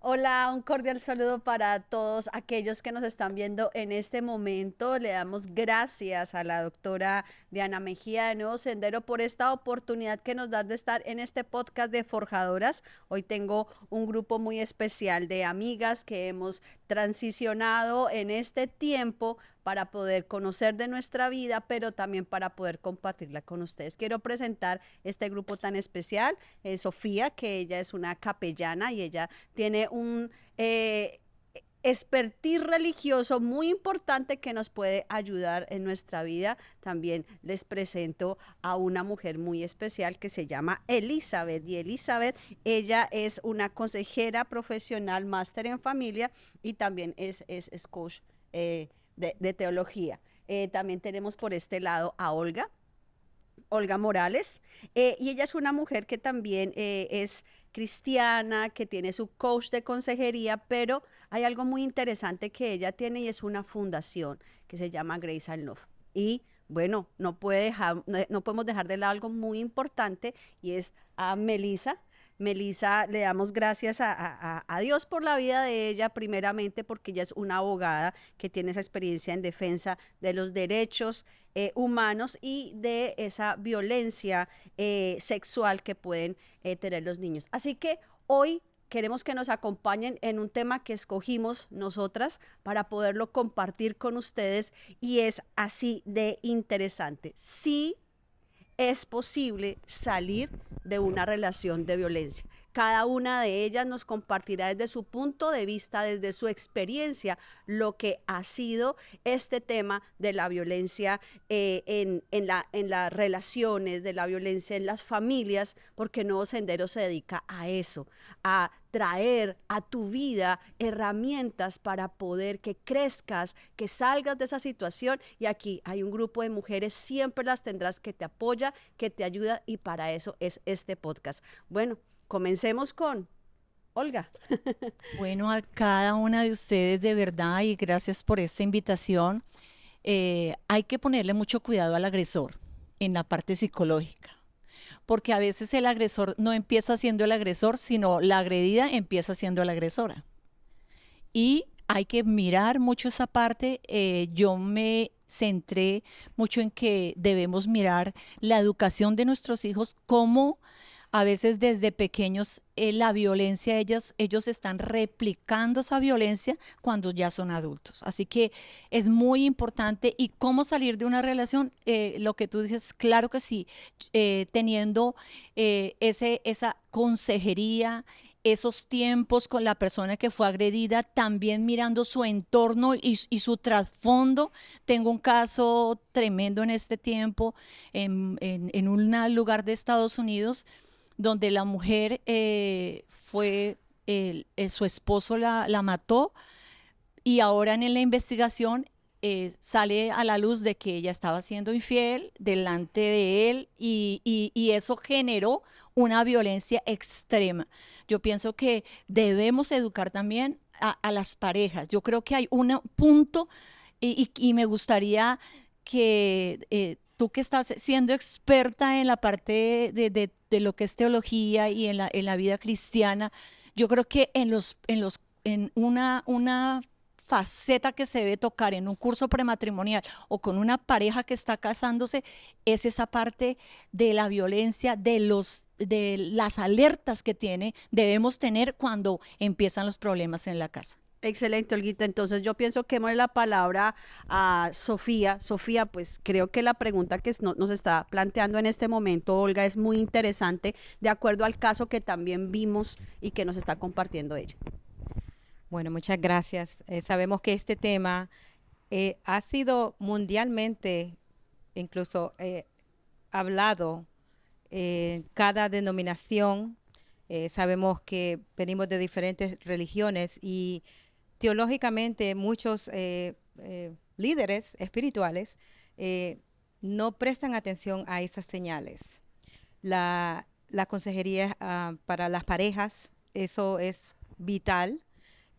Hola, un cordial saludo para todos aquellos que nos están viendo en este momento. Le damos gracias a la doctora Diana Mejía de Nuevo Sendero por esta oportunidad que nos da de estar en este podcast de Forjadoras. Hoy tengo un grupo muy especial de amigas que hemos transicionado en este tiempo para poder conocer de nuestra vida, pero también para poder compartirla con ustedes. Quiero presentar este grupo tan especial, Sofía, que ella es una capellana y ella tiene un expertise religioso muy importante que nos puede ayudar en nuestra vida. También les presento a una mujer muy especial que se llama Elizabeth. Y Elizabeth, ella es una consejera profesional, máster en familia y también es coach de teología. También tenemos por este lado a Olga Morales, y ella es una mujer que también es cristiana, que tiene su coach de consejería, pero hay algo muy interesante que ella tiene y es una fundación que se llama Grace and Love. Y bueno, no podemos dejar de lado algo muy importante y es a Melissa. Melissa, le damos gracias a Dios por la vida de ella, primeramente porque ella es una abogada que tiene esa experiencia en defensa de los derechos humanos y de esa violencia sexual que pueden tener los niños. Así que hoy queremos que nos acompañen en un tema que escogimos nosotras para poderlo compartir con ustedes y es así de interesante. Sí, es posible salir de una relación de violencia. Cada una de ellas nos compartirá desde su punto de vista, desde su experiencia, lo que ha sido este tema de la violencia en las relaciones, de la violencia en las familias, porque Nuevo Sendero se dedica a eso, a traer a tu vida herramientas para poder que crezcas, que salgas de esa situación. Y aquí hay un grupo de mujeres, siempre las tendrás, que te apoya, que te ayuda, y para eso es este podcast. Bueno, comencemos con Olga. Bueno, a cada una de ustedes de verdad y gracias por esta invitación. Hay que ponerle mucho cuidado al agresor en la parte psicológica, porque a veces el agresor no empieza siendo el agresor, sino la agredida empieza siendo la agresora. Y hay que mirar mucho esa parte. Yo me centré mucho en que debemos mirar la educación de nuestros hijos, cómo a veces desde pequeños la violencia, ellos están replicando esa violencia cuando ya son adultos. Así que es muy importante. ¿Y cómo salir de una relación? Lo que tú dices, claro que sí, teniendo esa consejería, esos tiempos con la persona que fue agredida, también mirando su entorno y su trasfondo. Tengo un caso tremendo en este tiempo en un lugar de Estados Unidos donde la mujer su esposo la mató y ahora en la investigación sale a la luz de que ella estaba siendo infiel delante de él y eso generó una violencia extrema. Yo pienso que debemos educar también a las parejas. Yo creo que hay un punto y me gustaría que tú que estás siendo experta en la parte de lo que es teología y en la vida cristiana, yo creo que en una faceta que se debe tocar en un curso prematrimonial o con una pareja que está casándose es esa parte de la violencia, de las alertas que debemos tener cuando empiezan los problemas en la casa. Excelente, Olguita. Entonces yo pienso que démosle la palabra a Sofía. Sofía, pues creo que la pregunta que nos está planteando en este momento, Olga, es muy interesante, de acuerdo al caso que también vimos y que nos está compartiendo ella. Bueno, muchas gracias. Sabemos que este tema ha sido mundialmente incluso hablado en cada denominación. Sabemos que venimos de diferentes religiones y teológicamente muchos líderes espirituales no prestan atención a esas señales. La consejería para las parejas, eso es vital.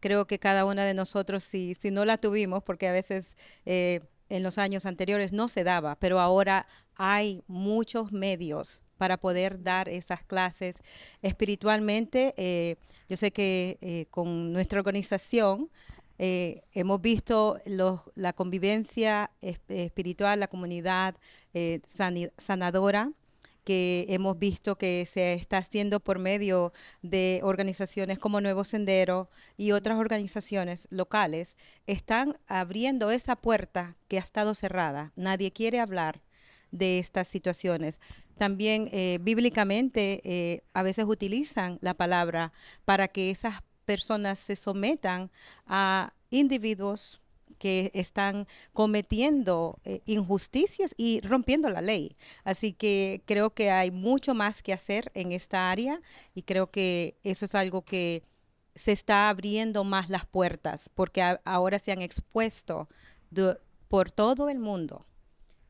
Creo que cada una de nosotros, si no la tuvimos, porque a veces en los años anteriores no se daba, pero ahora hay muchos medios para poder dar esas clases espiritualmente. Yo sé que con nuestra organización hemos visto la convivencia espiritual, la comunidad sanadora, que hemos visto que se está haciendo por medio de organizaciones como Nuevo Sendero y otras organizaciones locales, están abriendo esa puerta que ha estado cerrada. Nadie quiere hablar de estas situaciones. También bíblicamente a veces utilizan la palabra para que esas personas se sometan a individuos que están cometiendo injusticias y rompiendo la ley. Así que creo que hay mucho más que hacer en esta área y creo que eso es algo que se está abriendo más las puertas porque ahora se han expuesto por todo el mundo.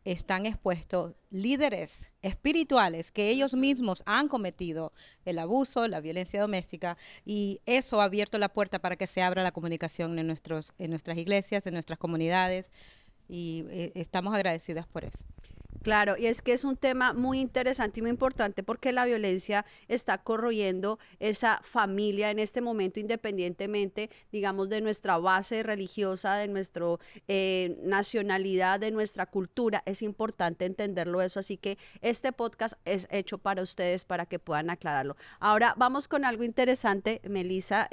Están expuestos líderes espirituales que ellos mismos han cometido el abuso, la violencia doméstica, y eso ha abierto la puerta para que se abra la comunicación en nuestras iglesias, en nuestras comunidades, y estamos agradecidas por eso. Claro, y es que es un tema muy interesante y muy importante porque la violencia está corroyendo esa familia en este momento, independientemente, digamos, de nuestra base religiosa, de nuestra nacionalidad, de nuestra cultura. Es importante entenderlo eso, así que este podcast es hecho para ustedes, para que puedan aclararlo. Ahora vamos con algo interesante, Melissa.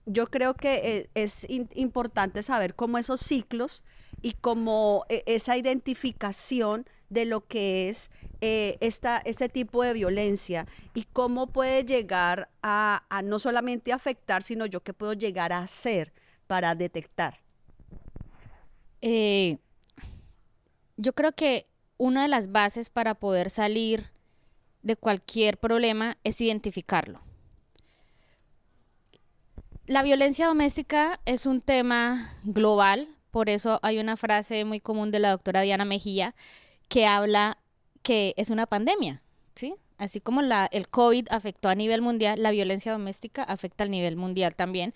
Yo creo que es importante saber cómo esos ciclos y cómo esa identificación de lo que es este tipo de violencia y cómo puede llegar a no solamente afectar, sino yo qué puedo llegar a hacer para detectar. Yo creo que una de las bases para poder salir de cualquier problema es identificarlo. La violencia doméstica es un tema global, por eso hay una frase muy común de la doctora Diana Mejía que habla que es una pandemia, ¿sí? Así como el COVID afectó a nivel mundial, la violencia doméstica afecta a nivel mundial también,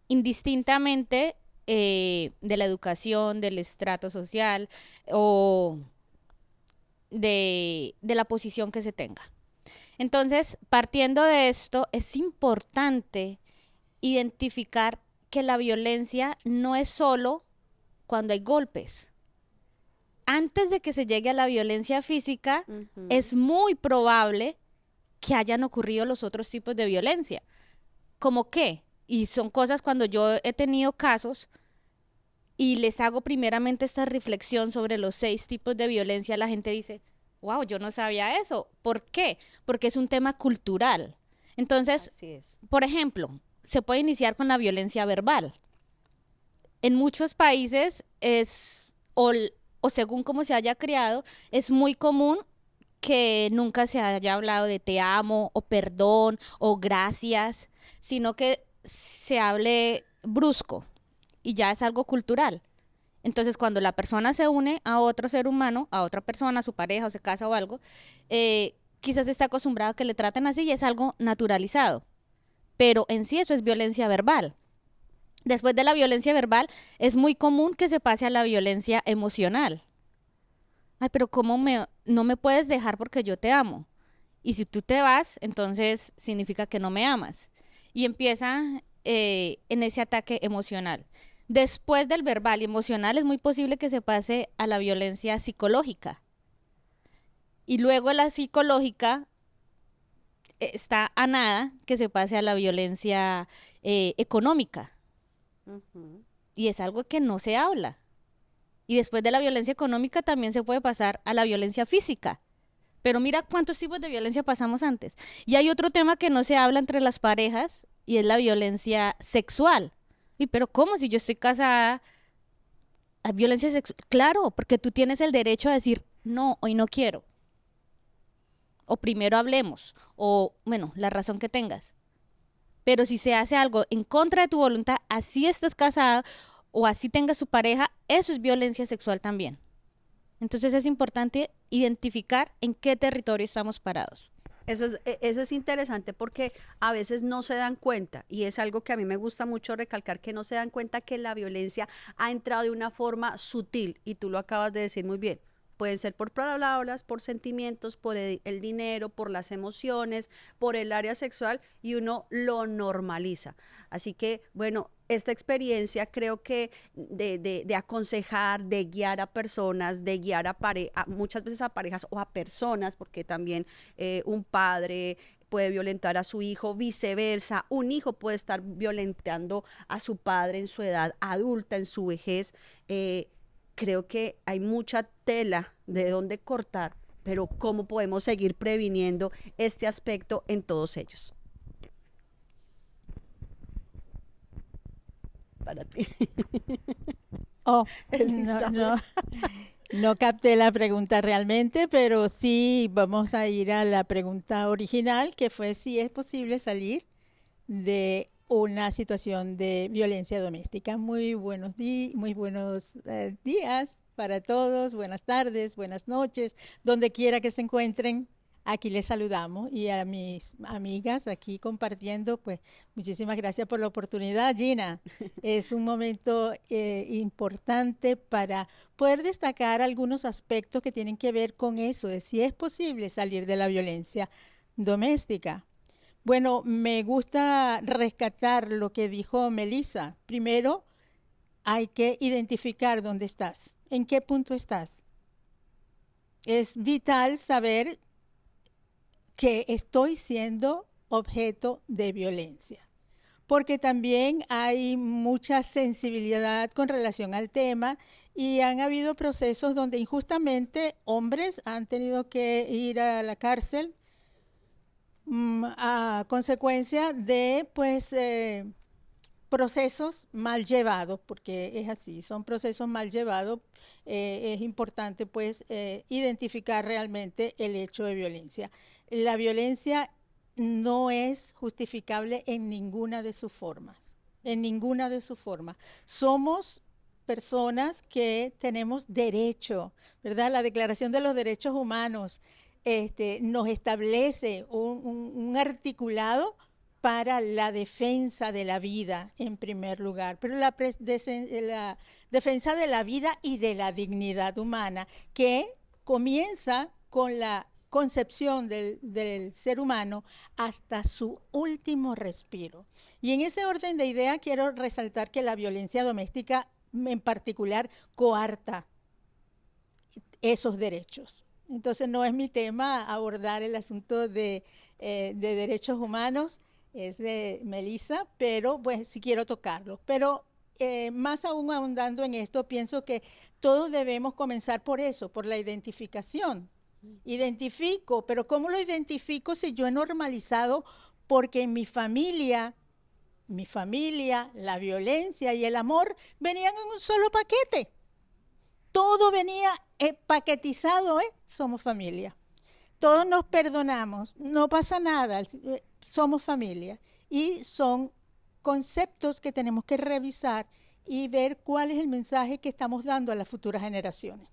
indistintamente de la educación, del estrato social o de la posición que se tenga. Entonces, partiendo de esto, es importante identificar que la violencia no es solo cuando hay golpes. Antes de que se llegue a la violencia física, es muy probable que hayan ocurrido los otros tipos de violencia. ¿Cómo qué? Y son cosas cuando yo he tenido casos y les hago primeramente esta reflexión sobre los 6 tipos de violencia, la gente dice, wow, yo no sabía eso. ¿Por qué? Porque es un tema cultural. Entonces, por ejemplo, se puede iniciar con la violencia verbal. En muchos países o según cómo se haya criado, es muy común que nunca se haya hablado de te amo o perdón o gracias, sino que se hable brusco y ya es algo cultural. Entonces, cuando la persona se une a otro ser humano, a otra persona, a su pareja o se casa o algo, quizás está acostumbrado a que le traten así y es algo naturalizado. Pero en sí eso es violencia verbal. Después de la violencia verbal, es muy común que se pase a la violencia emocional. Ay, pero no me puedes dejar porque yo te amo. Y si tú te vas, entonces significa que no me amas. Y empieza en ese ataque emocional. Después del verbal y emocional, es muy posible que se pase a la violencia psicológica. Y luego la psicológica está a nada que se pase a la violencia económica. Y es algo que no se habla. Y después de la violencia económica también se puede pasar a la violencia física. Pero mira cuántos tipos de violencia pasamos antes. Y hay otro tema que no se habla entre las parejas y es la violencia sexual. Y pero ¿cómo? Si yo estoy casada, ¿hay violencia sexual? Claro, porque tú tienes el derecho a decir, no, hoy no quiero. O primero hablemos, o bueno, la razón que tengas. Pero si se hace algo en contra de tu voluntad, así estés casada o así tengas tu pareja, eso es violencia sexual también. Entonces es importante identificar en qué territorio estamos parados. Eso es interesante porque a veces no se dan cuenta y es algo que a mí me gusta mucho recalcar, que no se dan cuenta que la violencia ha entrado de una forma sutil y tú lo acabas de decir muy bien. Pueden ser por palabras, por sentimientos, por el dinero, por las emociones, por el área sexual, y uno lo normaliza. Así que, bueno, esta experiencia creo que de aconsejar, de guiar a personas, de guiar muchas veces a parejas o a personas, porque también un padre puede violentar a su hijo, viceversa, un hijo puede estar violentando a su padre en su edad adulta, en su vejez. Creo que hay mucha tela de dónde cortar, pero ¿cómo podemos seguir previniendo este aspecto en todos ellos? Para ti. Oh, Elizabeth. no capté la pregunta realmente, pero sí vamos a ir a la pregunta original, que fue si es posible salir de una situación de violencia doméstica. Muy buenos días para todos, buenas tardes, buenas noches, donde quiera que se encuentren. Aquí les saludamos, y a mis amigas aquí compartiendo, pues muchísimas gracias por la oportunidad, Gina. Es un momento importante para poder destacar algunos aspectos que tienen que ver con eso, de si es posible salir de la violencia doméstica. Bueno, me gusta rescatar lo que dijo Melissa. Primero, hay que identificar dónde estás, en qué punto estás. Es vital saber que estoy siendo objeto de violencia, porque también hay mucha sensibilidad con relación al tema, y han habido procesos donde injustamente hombres han tenido que ir a la cárcel a consecuencia de procesos mal llevados, porque es así, son procesos mal llevados. Es importante identificar realmente el hecho de violencia. La violencia no es justificable en ninguna de sus formas, en ninguna de sus formas. Somos personas que tenemos derecho, ¿verdad? La Declaración de los Derechos Humanos nos establece un articulado para la defensa de la vida en primer lugar, pero la defensa de la vida y de la dignidad humana, que comienza con la concepción del ser humano hasta su último respiro. Y en ese orden de idea quiero resaltar que la violencia doméstica en particular coarta esos derechos. Entonces no es mi tema abordar el asunto de derechos humanos, es de Melissa, pero pues sí quiero tocarlo. Pero más aún ahondando en esto, pienso que todos debemos comenzar por eso, por la identificación. Identifico, pero ¿cómo lo identifico si yo he normalizado? Porque en mi familia, la violencia y el amor venían en un solo paquete. Todo venía paquetizado, somos familia. Todos nos perdonamos, no pasa nada, somos familia. Y son conceptos que tenemos que revisar y ver cuál es el mensaje que estamos dando a las futuras generaciones.